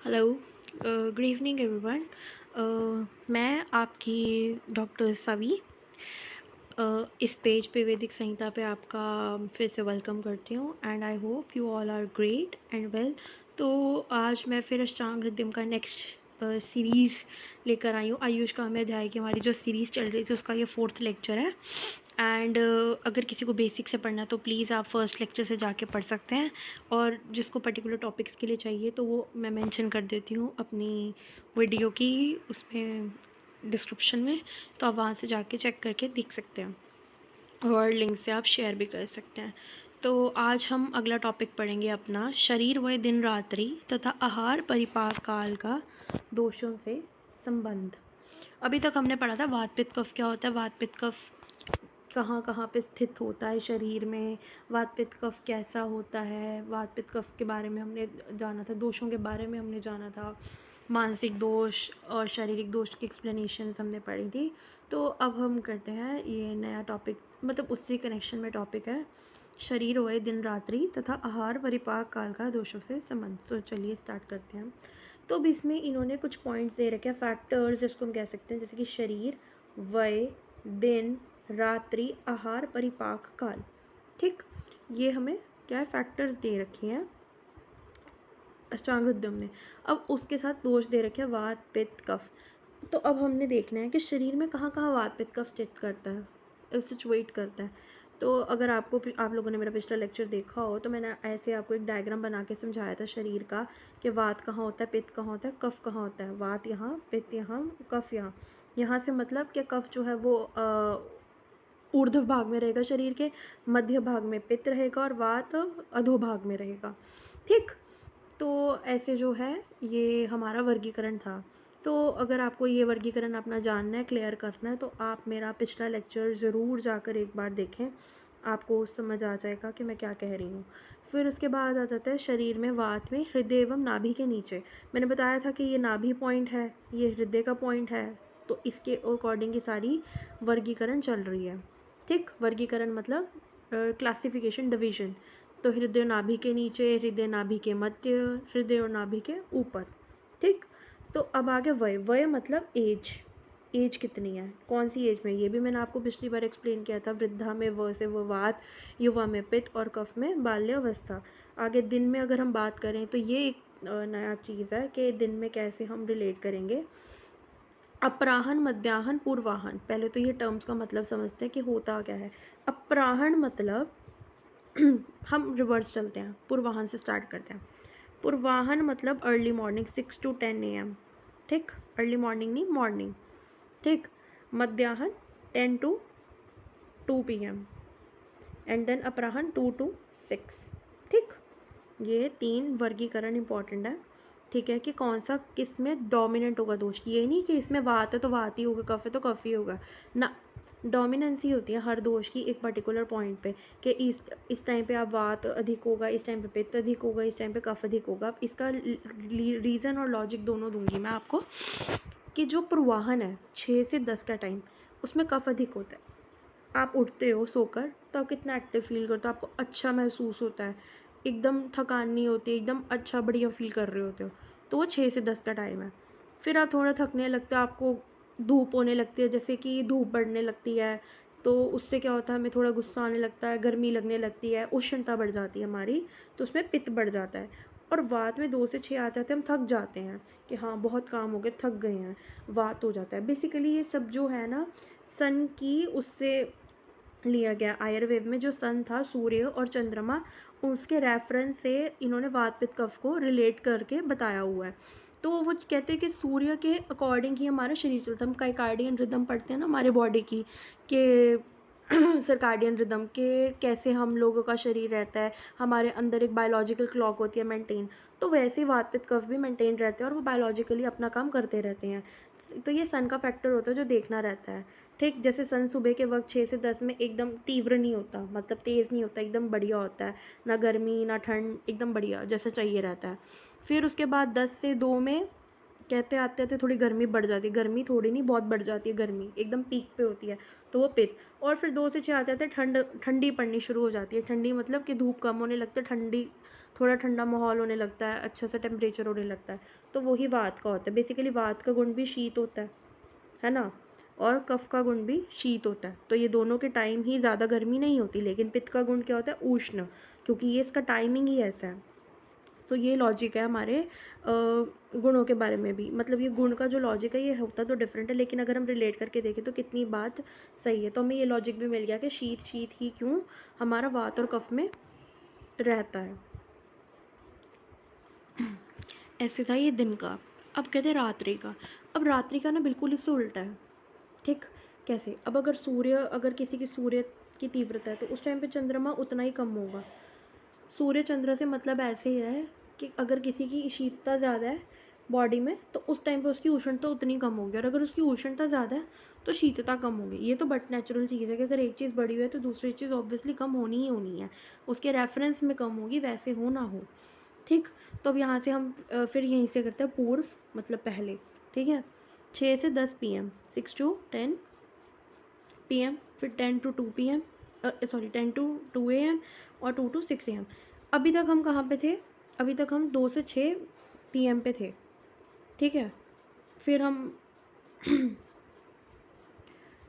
Hello, good evening everyone. मैं आपकी doctor सवी इस पेज पे वैदिक संहिता पे आपका फिर से वेलकम करती हूँ and I hope you all are great and well. तो आज मैं फिर अष्टांग हृदय का नेक्स्ट सीरीज़ लेकर आई हूँ। आयुष काम्य अध्याय की हमारी जो सीरीज़ चल रही थी उसका ये 4th लेक्चर है। एंड अगर किसी को बेसिक से पढ़ना तो प्लीज़ आप फर्स्ट लेक्चर से जाके पढ़ सकते हैं, और जिसको पर्टिकुलर टॉपिक्स के लिए चाहिए तो वो मैं मेंशन कर देती हूँ अपनी वीडियो की उसमें डिस्क्रिप्शन में, तो आप वहाँ से जाके चेक करके देख सकते हैं और लिंक से आप शेयर भी कर सकते हैं। तो आज हम अगला टॉपिक पढ़ेंगे अपना शरीर व दिन रात्रि तथा आहार परिपाक काल का दोषों से संबंध। अभी तक हमने पढ़ा था वात पित्त कफ क्या होता है, वात पित्त कफ कहाँ कहाँ पे स्थित होता है शरीर में, वात पित्त कफ कैसा होता है, वात पित्त कफ के बारे में हमने जाना था, दोषों के बारे में हमने जाना था, मानसिक दोष और शारीरिक दोष की एक्सप्लेनेशन हमने पढ़ी थी। तो अब हम करते हैं ये नया टॉपिक, मतलब उसी कनेक्शन में टॉपिक है शरीर वय दिन रात्रि तथा आहार परिपाक काल का दोषों से संबंध। तो चलिए स्टार्ट करते हैं। तो अब इसमें इन्होंने कुछ पॉइंट्स दे रखे हैं, फैक्टर्स जिसको हम कह सकते हैं, जैसे कि शरीर, वय, दिन, रात्रि, आहार परिपाक काल। ठीक, ये हमें क्या है, फैक्टर्स दे रखे हैं अष्टांग हृदय में। अब उसके साथ दोष दे रखे हैं वात पित्त कफ। तो अब हमने देखना है कि शरीर में कहाँ कहाँ वात पित्त कफ स्थित करता है, सिचुएट करता है। तो अगर आप लोगों ने मेरा पिछला लेक्चर देखा हो तो मैंने ऐसे आपको एक डायग्राम बना के समझाया था शरीर का, कि वात कहाँ होता है, पित्त कहाँ होता है, कफ कहाँ होता है। वात यहाँ, पित्त यहाँ, कफ यहाँ। यहाँ से मतलब कि कफ जो है वो ऊर्ध्व भाग में रहेगा शरीर के, मध्य भाग में पित्त रहेगा और वात अधोभाग में रहेगा। ठीक, तो ऐसे जो है ये हमारा वर्गीकरण था। तो अगर आपको ये वर्गीकरण अपना जानना है, क्लियर करना है, तो आप मेरा पिछला लेक्चर ज़रूर जाकर एक बार देखें, आपको समझ आ जाएगा कि मैं क्या कह रही हूँ। फिर उसके बाद आ जाता है शरीर में वात में हृदय एवं नाभि के नीचे। मैंने बताया था कि ये नाभि पॉइंट है, ये हृदय का पॉइंट है, तो इसके अकॉर्डिंग ही सारी वर्गीकरण चल रही है। ठीक, वर्गीकरण मतलब क्लासिफिकेशन, डिवीजन। तो हृदय नाभि के नीचे, हृदय नाभि के मध्य, हृदय और नाभि के ऊपर। ठीक, तो अब आगे वय। वय मतलब एज, एज कितनी है, कौन सी एज में, ये भी मैंने आपको पिछली बार एक्सप्लेन किया था। वृद्धा में व से वो वात, युवा में पित्त और कफ में बाल्यावस्था। आगे दिन में अगर हम बात करें तो ये एक नया चीज़ है कि दिन में कैसे हम रिलेट करेंगे। अपराहन, मध्याहन, पूर्वाहन। पहले तो ये टर्म्स का मतलब समझते हैं कि होता क्या है। अपराहन मतलब हम रिवर्स चलते हैं, पूर्वाहन से स्टार्ट करते हैं। पूर्वाहन मतलब अर्ली मॉर्निंग 6 to 10 AM। ठीक, अर्ली मॉर्निंग नहीं, मॉर्निंग। ठीक, मध्याहन 10 to 2 PM एंड देन अपराहन 2 to 6। ठीक, ये 3 वर्गीकरण इंपॉर्टेंट है। ठीक है, कि कौन सा किस में डोमिनेंट होगा दोष। ये नहीं कि इसमें वात है तो वात ही होगा, कफ है तो कफ ही होगा ना। डोमिनेंसी होती है हर दोष की एक पर्टिकुलर पॉइंट पे, कि इस टाइम पे आप वात अधिक होगा, इस टाइम पे पित्त अधिक होगा, इस टाइम पे कफ अधिक होगा। अब इसका रीज़न और लॉजिक दोनों दूंगी मैं आपको। कि जो पूर्वाहन है 6 से 10 का टाइम, उसमें कफ अधिक होता है। आप उठते हो सोकर तो आप कितना एक्टिव फील करते हो, आपको अच्छा महसूस होता है, एकदम थकान नहीं होती, एकदम अच्छा बढ़िया फील कर रहे होते हो। तो वो 6 से 10 का टाइम है। फिर आप थोड़ा थकने लगते हो, आपको धूप होने लगती है, जैसे कि धूप बढ़ने लगती है, तो उससे क्या होता है, हमें थोड़ा गुस्सा आने लगता है, गर्मी लगने लगती है, उष्णता बढ़ जाती है हमारी, तो उसमें पित्त बढ़ जाता है। और वात में 2 से 6 आ जाते हैं, हम थक जाते हैं कि हाँ बहुत काम हो गया, थक गए हैं, वात हो जाता है। बेसिकली ये सब जो है ना, सन की उससे लिया गया। आयुर्वेद में जो सन था, सूर्य और चंद्रमा, उसके रेफरेंस से इन्होंने वात पित्त कफ को रिलेट करके बताया हुआ है। तो वो कहते हैं कि सूर्य के अकॉर्डिंग ही हमारा शरीर चलता है। हम काइकार्डियन रिदम पढ़ते हैं ना हमारे बॉडी की, कि सर्काडियन रिदम के कैसे हम लोगों का शरीर रहता है, हमारे अंदर एक बायोलॉजिकल क्लॉक होती है मेंटेन। तो वैसे ही वात पित्त कफ भी मेंटेन रहते हैं और वो बायोलॉजिकली अपना काम करते रहते हैं। तो ये सन का फैक्टर होता है जो देखना रहता है। ठीक, जैसे सन सुबह के वक्त 6 से 10 में एकदम तीव्र नहीं होता, मतलब तेज़ नहीं होता, एकदम बढ़िया होता है, ना गर्मी ना ठंड, एकदम बढ़िया जैसा चाहिए रहता है। फिर उसके बाद 10 से 2 में कहते आते आते थोड़ी गर्मी बढ़ जाती है, गर्मी थोड़ी नहीं बहुत बढ़ जाती है, गर्मी एकदम पीक पे होती है, तो वो पित्त। और फिर 2 से 6 आते आते ठंडी पड़नी शुरू हो जाती है। ठंडी मतलब कि धूप कम होने लगता है, ठंडी थोड़ा ठंडा माहौल होने लगता है, अच्छा सा टेम्परेचर होने लगता है, तो वही वात का होता है। बेसिकली वात का गुण भी शीत होता है ना, और कफ का गुण भी शीत होता है। तो ये दोनों के टाइम ही ज़्यादा गर्मी नहीं होती। लेकिन पित्त का गुण क्या होता है, उष्ण, क्योंकि ये इसका टाइमिंग ही ऐसा है। तो ये लॉजिक है हमारे गुणों के बारे में भी। मतलब ये गुण का जो लॉजिक है ये होता तो डिफरेंट है, लेकिन अगर हम रिलेट करके देखें तो कितनी बात सही है। तो हमें ये लॉजिक भी मिल गया कि शीत शीत ही क्यों हमारा वात और कफ में रहता है। ऐसे था ये दिन का। अब कहते हैं रात्रि का। अब रात्रि का ना बिल्कुल इससे उल्टा है। ठीक, कैसे? अब अगर किसी की सूर्य की तीव्रता है तो उस टाइम पे चंद्रमा उतना ही कम होगा। सूर्य चंद्र से मतलब ऐसे ही है कि अगर किसी की शीतता ज़्यादा है बॉडी में तो उस टाइम पे उसकी उष्णता उतनी कम होगी, और अगर उसकी उष्णता ज़्यादा है तो शीतता कम होगी। ये तो बट नेचुरल चीज़ है कि अगर एक चीज़ बढ़ी हुई है तो दूसरी चीज़ ऑब्वियसली कम होनी ही होनी है, उसके रेफरेंस में कम होगी, वैसे हो ना हो। ठीक, तो अब यहाँ से हम फिर यहीं से करते हैं पूर्व, मतलब पहले। ठीक है, 6 से 10 PM, 6 to 10 PM, फिर 10 to 2 PM, sorry 10 to 2 AM, और 2 to 6 AM। अभी तक हम कहाँ पे थे? अभी तक हम 2 से 6 PM पे थे। ठीक है, फिर हम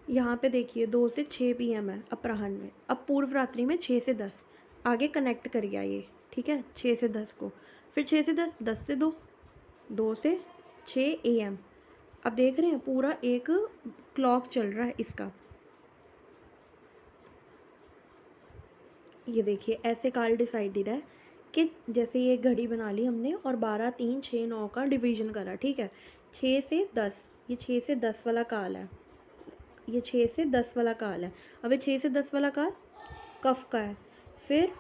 यहाँ पे देखिए 2 से 6 PM है अपराह्न में। अब पूर्व रात्रि में 6 से 10 आगे कनेक्ट कर गया ये। ठीक है, 6 से 10 को, फिर 6 से 10, 10 से 2, 2 से 6 AM। अब देख रहे हैं पूरा एक क्लॉक चल रहा है इसका। ये देखिए ऐसे काल डिसाइडेड है कि जैसे ये घड़ी बना ली हमने और 12, 3, 6, 9 का डिवीजन करा। ठीक है, 6 से 10, ये 6 से 10 वाला काल है, ये 6 से 10 वाला काल है। अब ये 6 से 10 वाला काल कफ का है। फिर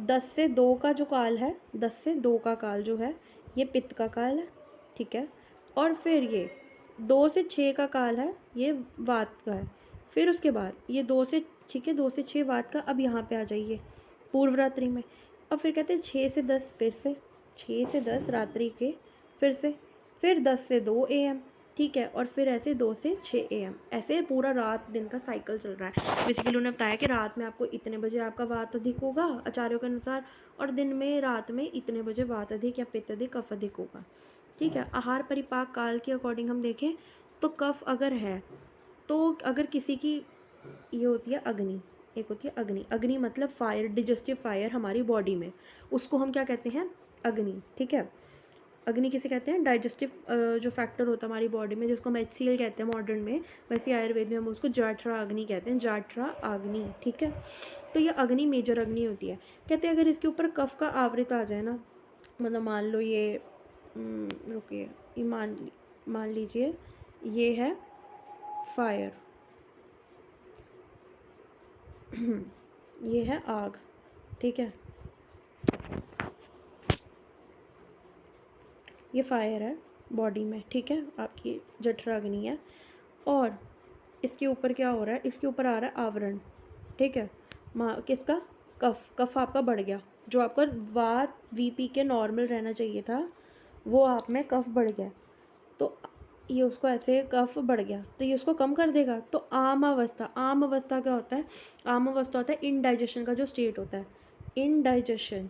10 से 2 का जो काल है, 10 से 2 का काल जो है ये पित्त का काल है। ठीक है, और फिर ये 2 से 6 का काल है, ये वात का है। फिर उसके बाद ये 2 से, ठीक है, 2 से 6 वात का। अब यहाँ पे आ जाइए पूर्व रात्रि में। अब फिर कहते हैं 6 से 10, फिर से 6 से 10 रात्रि के, फिर 10 से 2 AM। ठीक है, और फिर ऐसे 2 से 6 AM, ऐसे पूरा रात दिन का साइकिल चल रहा है। बेसिकली उन्होंने बताया कि रात में आपको इतने बजे आपका वात अधिक होगा आचार्यों के अनुसार, और दिन में रात में इतने बजे वात अधिक या पित्त अधिक, कफ अधिक होगा। ठीक है, आहार परिपाक काल के अकॉर्डिंग हम देखें तो कफ अगर है तो अगर किसी की ये होती है अग्नि, एक होती है अग्नि। अग्नि मतलब फायर, डिजेस्टिव फायर हमारी बॉडी में, उसको हम क्या कहते हैं, अग्नि। ठीक है, अग्नि किसे कहते हैं, डाइजेस्टिव जो फैक्टर होता है हमारी बॉडी में, जिसको हम HCl कहते हैं मॉडर्न में, वैसे आयुर्वेद में हम उसको जाठरा अग्नि कहते हैं, जाठरा अग्नि। ठीक है, तो ये अग्नि मेजर अग्नि होती है। कहते हैं अगर इसके ऊपर कफ का आवृत आ जाए ना, मतलब मान लो ये रुकिए, ये मान लीजिए ये है फायर, ये है आग। ठीक है, ये फायर है बॉडी में। ठीक है, आपकी जठराग्नि है, और इसके ऊपर क्या हो रहा है, इसके ऊपर आ रहा है आवरण। ठीक है, किसका, कफ। कफ आपका बढ़ गया, जो आपका वात VP के नॉर्मल रहना चाहिए था वो आप में कफ बढ़ गया, तो ये उसको ऐसे कफ बढ़ गया तो ये उसको कम कर देगा। तो आम अवस्था, आम अवस्था क्या होता है, आम अवस्था होता है इनडाइजेशन का जो स्टेट होता है, इनडाइजेशन।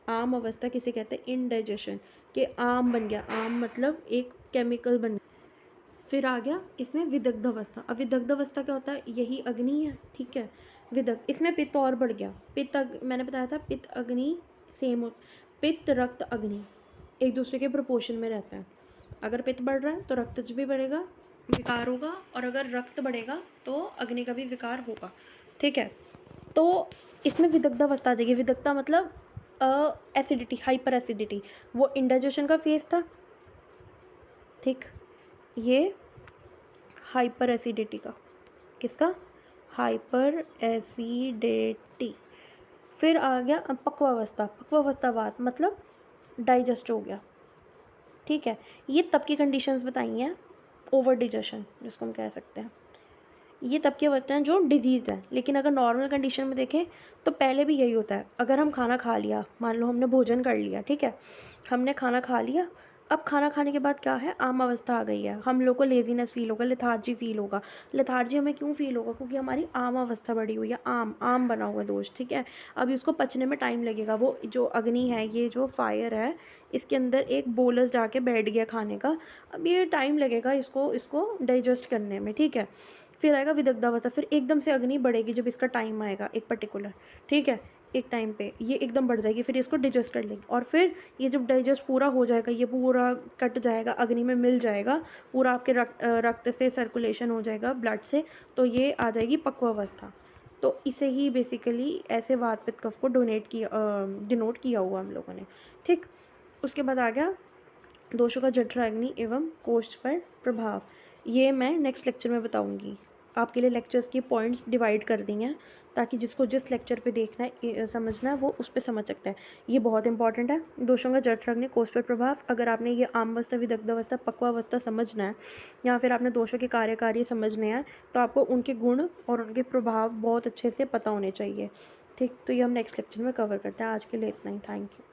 आम अवस्था किसे कहते हैं, इनडाइजेशन, के आम बन गया, आम मतलब एक केमिकल बन गया। फिर आ गया इसमें विदग्ध अवस्था। अब विदग्ध अवस्था क्या होता है, यही अग्नि है। ठीक है, विदग्ध, इसमें पित्त और बढ़ गया। मैंने बताया था पित्त अग्नि सेम हो, पित्त रक्त अग्नि एक दूसरे के प्रोपोर्शन में रहता है। अगर पित्त बढ़ रहा है तो रक्तज भी बढ़ेगा, विकार होगा, और अगर रक्त बढ़ेगा तो अग्नि का भी विकार होगा। ठीक है, तो इसमें विदग्ध अवस्था आ जाएगी। विदग्धता मतलब एसिडिटी, हाइपर एसिडिटी, वो इंडाइजेशन का फेज था। ठीक, ये हाइपर एसिडिटी का, किसका, हाइपर एसिडिटी। फिर आ गया पक्वावस्था, पक्वावस्थावात मतलब डाइजेस्ट हो गया। ठीक है, ये तब की कंडीशंस बताई हैं, ओवर डिजेशन जिसको हम कह सकते हैं। ये तब की अवस्था हैं जो डिजीज़ है। लेकिन अगर नॉर्मल कंडीशन में देखें तो पहले भी यही होता है। अगर हम खाना खा लिया, मान लो हमने भोजन कर लिया, ठीक है, हमने खाना खा लिया, अब खाना खाने के बाद क्या है, आम अवस्था आ गई है, हम लोग को लेज़ीनेस फ़ील होगा, लेथार्जी फ़ील होगा। लेथार्जी हमें क्यों फ़ील होगा? क्योंकि हमारी आम अवस्था बढ़ी हुई है, आम बना हुआ है दोष, ठीक है? अभी उसको पचने में टाइम लगेगा। वो जो अग्नि है, ये जो फायर है, इसके अंदर एक बोलस जाके बैठ गया खाने का। अब ये टाइम लगेगा इसको इसको डाइजेस्ट करने में, ठीक है? फिर आएगा विदग्धावस्था, फिर एकदम से अग्नि बढ़ेगी जब इसका टाइम आएगा एक पर्टिकुलर, ठीक है? एक टाइम पे ये एकदम बढ़ जाएगी, फिर इसको डाइजेस्ट कर लेंगे और फिर ये जब डाइजेस्ट पूरा हो जाएगा, ये पूरा कट जाएगा, अग्नि में मिल जाएगा, पूरा आपके रक्त से सर्कुलेशन हो जाएगा, ब्लड से, तो ये आ जाएगी पक्वावस्था। तो इसे ही बेसिकली ऐसे वात पित्त कफ को डिनोट किया हुआ हम लोगों ने, ठीक। उसके बाद आ गया दोषों का जठराग्नि एवं कोष्ठ पर प्रभाव। ये मैं नेक्स्ट लेक्चर में बताऊंगी। आपके लिए लेक्चर्स की पॉइंट्स डिवाइड कर दी हैं ताकि जिसको जिस लेक्चर पे देखना है समझना है वो उस पे समझ सकता है। ये बहुत इंपॉर्टेंट है, दोषों का जठराग्नि कोष्ठ पर प्रभाव। अगर आपने ये आमावस्था, विदग्धावस्था, पक्वावस्था समझना है या फिर आपने दोषों के कार्यकारी समझने हैं तो आपको उनके गुण और उनके प्रभाव बहुत अच्छे से पता होने चाहिए, ठीक। तो ये हम नेक्स्ट लेक्चर में कवर करते हैं। आज के लिए इतना ही, थैंक यू।